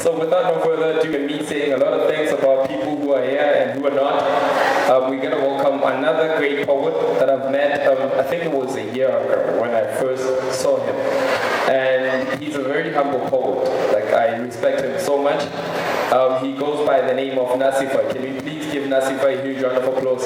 So without no further ado, and me saying a lot of things about people who are here and who are not, we're going to welcome another great poet that I've met, I think it was a year ago when I first saw him. And he's a very humble poet. Like, I respect him so much. He goes by the name of Nassifah. Can we please give Nassifah a huge round of applause?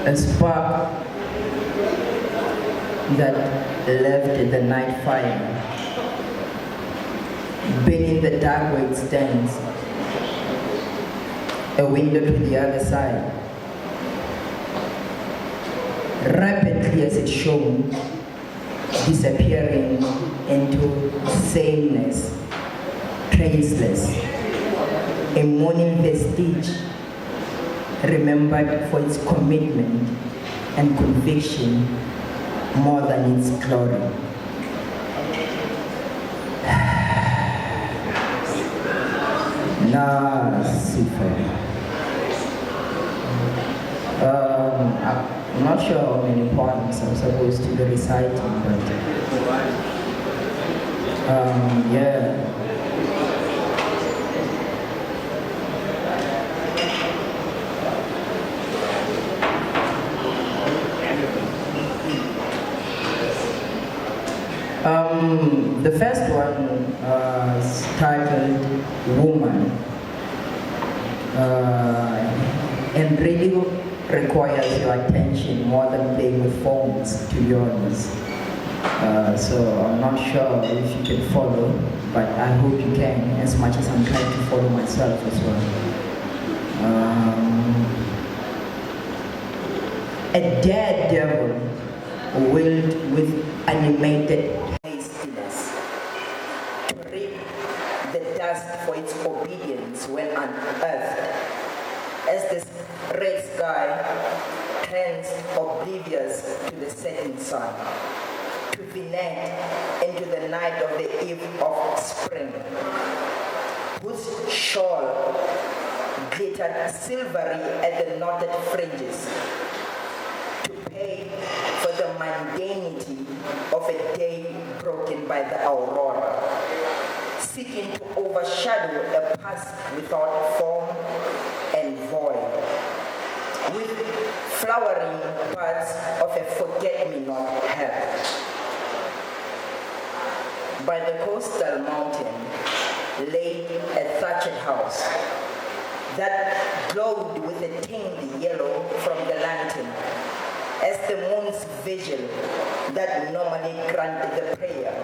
A spark that left the night fire, burning the dark where it stands, a window to the other side. Rapidly as it shone, disappearing into sameness, traceless, a morning vestige, remembered for its commitment and conviction more than its glory. Nassifah. I'm not sure how many poems I'm supposed to be reciting, but yeah. The first one is titled Woman, and really requires your attention more than playing with phones, to be honest. So I'm not sure if you can follow, but I hope you can, as much as I'm trying to follow myself as well. A dead devil willed with animated hastiness to reap the dust for its obedience when unearthed, as the red sky turns oblivious to the setting sun, to vignette into the night of the eve of spring, whose shawl glittered silvery at the knotted fringes, to pay for the mundanity of a day broken by the aurora, seeking to overshadow a past without form and void, with flowering parts of a forget-me-not hell. By the coastal mountain lay a thatched house that glowed with a tingly yellow from the lantern, as the moon's vigil that normally granted the prayer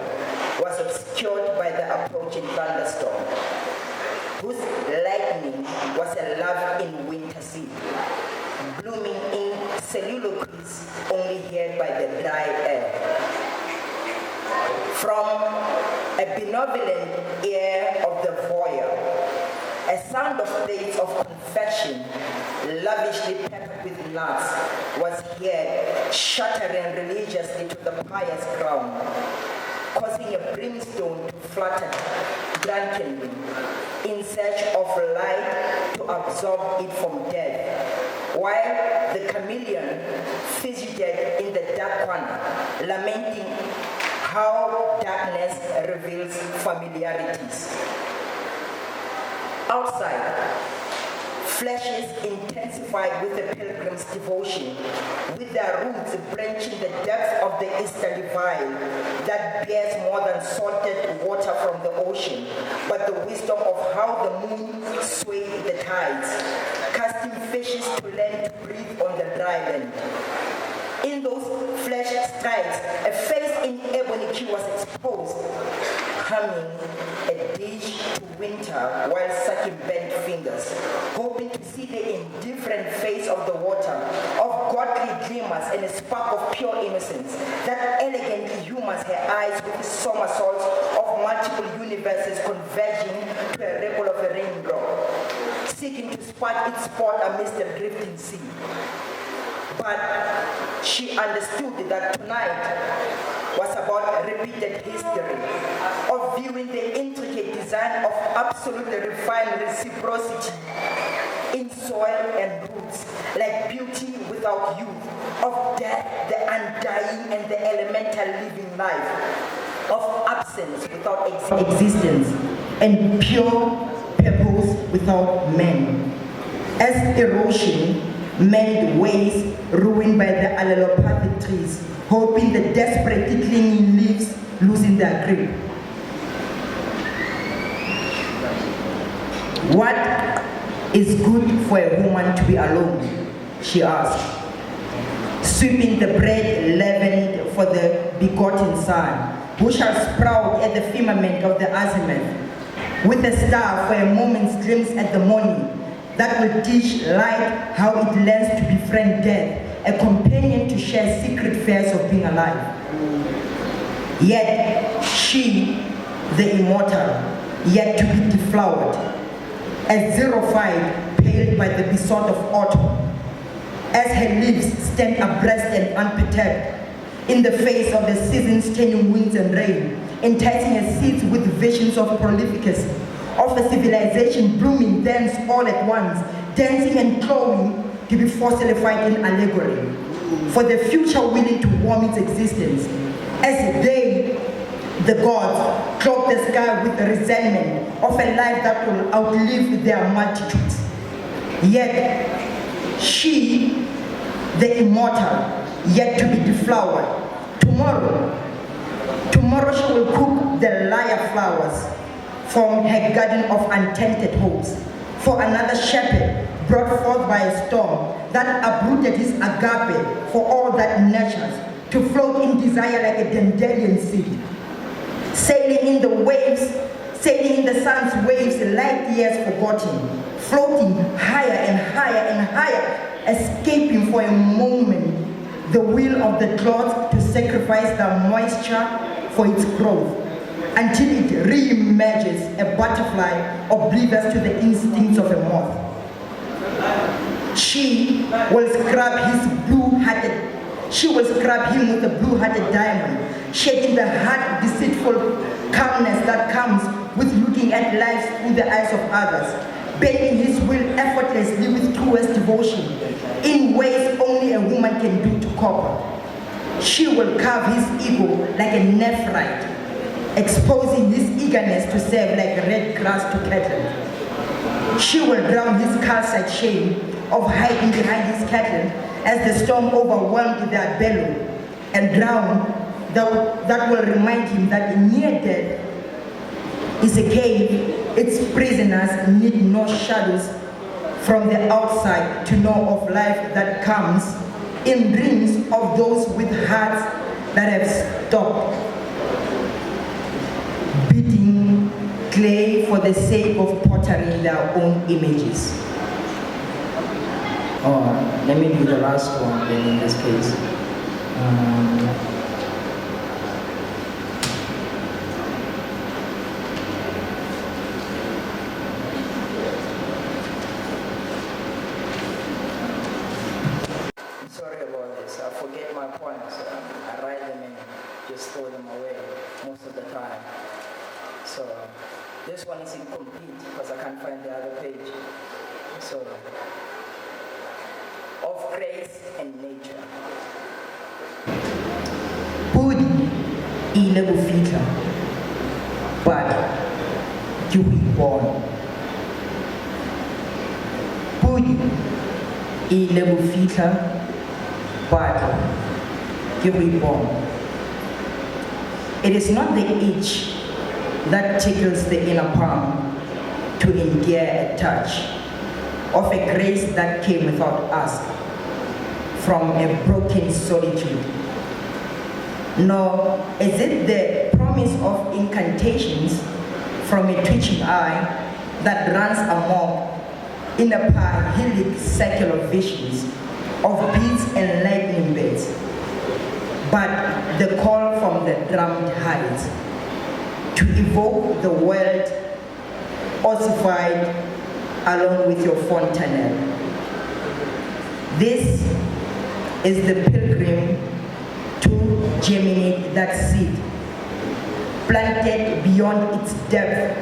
was obscured by the approaching thunderstorm, whose lightning was a love in winter sea, blooming in soliloquies only heard by the dry air. From a benevolent ear of the voyeur, a sound of plates of confection, lavishly peppered with nuts, was heard shattering religiously to the pious ground, causing a brimstone to flutter drunkenly in search of light to absorb it from death, while the chameleon fidgeted in the dark corner, lamenting how darkness reveals familiarities. Outside, flesh is intensified with the pilgrim's devotion, with their roots branching the depths of the easterly vine that bears more than salted water from the ocean, but the wisdom of how the moon swayed the tides, casting fishes to learn to breathe on the dry land. In those flesh strides, a face in ebony key was exposed, humming a dish to winter while sucking bent fingers, hoping to see the indifferent face of the water, of godly glimmers and a spark of pure innocence that elegantly humors her eyes with somersaults of multiple universes converging to a ripple of a raindrop, seeking to spot its spot amidst the drifting sea. But she understood that tonight was about repeated history, of viewing the intricate design of absolutely refined reciprocity in soil and roots, like beauty without youth, of death, the undying and the elemental living life, of absence without existence, and pure purpose without men. As erosion made ways ruined by the allelopathic trees, hoping the desperately clinging leaves losing their grip. What is good for a woman to be alone? She asked, sweeping the bread leavened for the begotten son, who shall sprout at the firmament of the azimuth, with a star for a moment's glimpse at the morning, that will teach light how it learns to befriend death, a companion to share secret fears of being alive. Yet she, the immortal, yet to be deflowered, as xerophyte paled by the besot of autumn, as her leaves stand abreast and unperturbed in the face of the seasons turning winds and rain, enticing her seeds with visions of prolificacy, of a civilization blooming thence all at once, dancing and glowing to be fossilified in allegory, for the future willing to warm its existence, as they, the gods, cloak the sky with the resentment of a life that will outlive their multitudes. Yet she, the immortal, yet to be deflowered, tomorrow she will cook the lyre flowers from her garden of untented hopes, for another shepherd brought forth by a storm that uprooted his agape for all that nurtures, to float in desire like a dandelion seed, sailing in the waves, sailing in the sun's waves, light years forgotten, floating higher and higher and higher, escaping for a moment the will of the cloth to sacrifice the moisture for its growth, until it re-emerges a butterfly oblivious to the instincts of a moth. She will scrub him with a blue-hearted diamond, shaking the hard, deceitful calmness that comes with looking at life through the eyes of others, bending his will effortlessly with truest devotion, in ways only a woman can do to copper. She will carve his ego like a nephrite, exposing his eagerness to serve like red grass to cattle. She will drown his calcite shame of hiding behind his cattle as the storm overwhelmed their bellow, and drown that will remind him that near death is a cave. Its prisoners need no shadows from the outside to know of life that comes in dreams of those with hearts that have stopped beating clay for the sake of pottering their own images. Let me do the last one then in this case. I'm sorry about this. I forget my points. I write them and just throw them away most of the time. So this one is incomplete because I can't find the other page. So, of grace and nature. Budi ile bufika, but you were born. Budi ile bufika, but you were born. It is not the itch that tickles the inner palm to endear a touch of a grace that came without ask from a broken solitude. Nor is it the promise of incantations from a twitching eye that runs amok in a parhelic circle of visions of beats and lightning beds, but the call from the drummed heights to evoke the world ossified along with your fontanelle. This is the pilgrim to germinate that seed, planted beyond its depth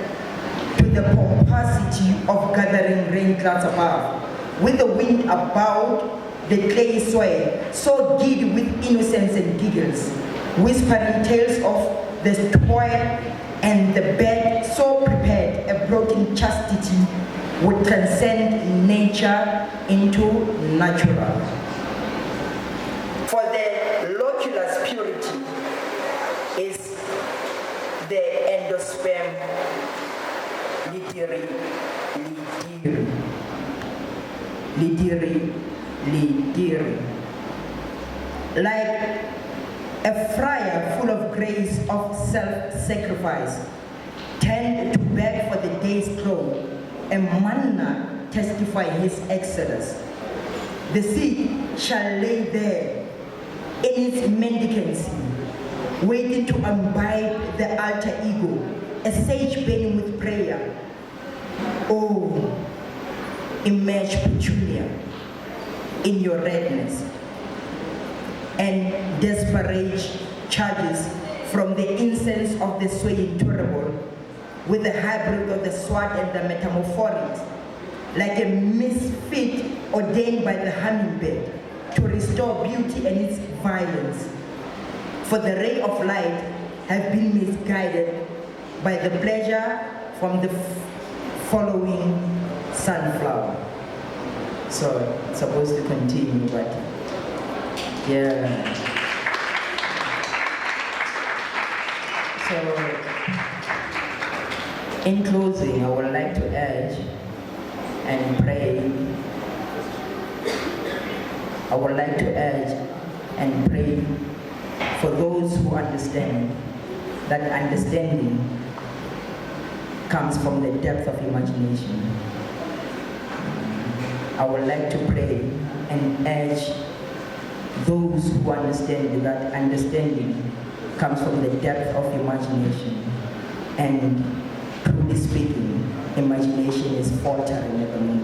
to the pomposity of gathering rain clouds above, with the wind about the clay soil, so giddy with innocence and giggles, whispering tales of the toil and the bed, so prepared a broken chastity would transcend nature into natural. For the loculus purity is the endosperm lidiri. Like a friar full of grace of self-sacrifice, tend to beg for the day's close, and manna testify his exodus. The seed shall lay there in its mendicancy, waiting to imbibe the alter ego, a sage burning with prayer. Oh, immerse petunia in your redness, and desperate charges from the incense of the swaying turable, with the hybrid of the sword and the metamorphorics, like a misfit ordained by the hummingbird to restore beauty and its violence. For the ray of light have been misguided by the pleasure from the following sunflower. So it's supposed to continue, but yeah. So in closing, I would like to urge and pray. I would like to urge and pray for those who understand that understanding comes from the depth of imagination. I would like to pray and urge those who understand that understanding comes from the depth of imagination. And truly speaking, imagination is faltering at the moment.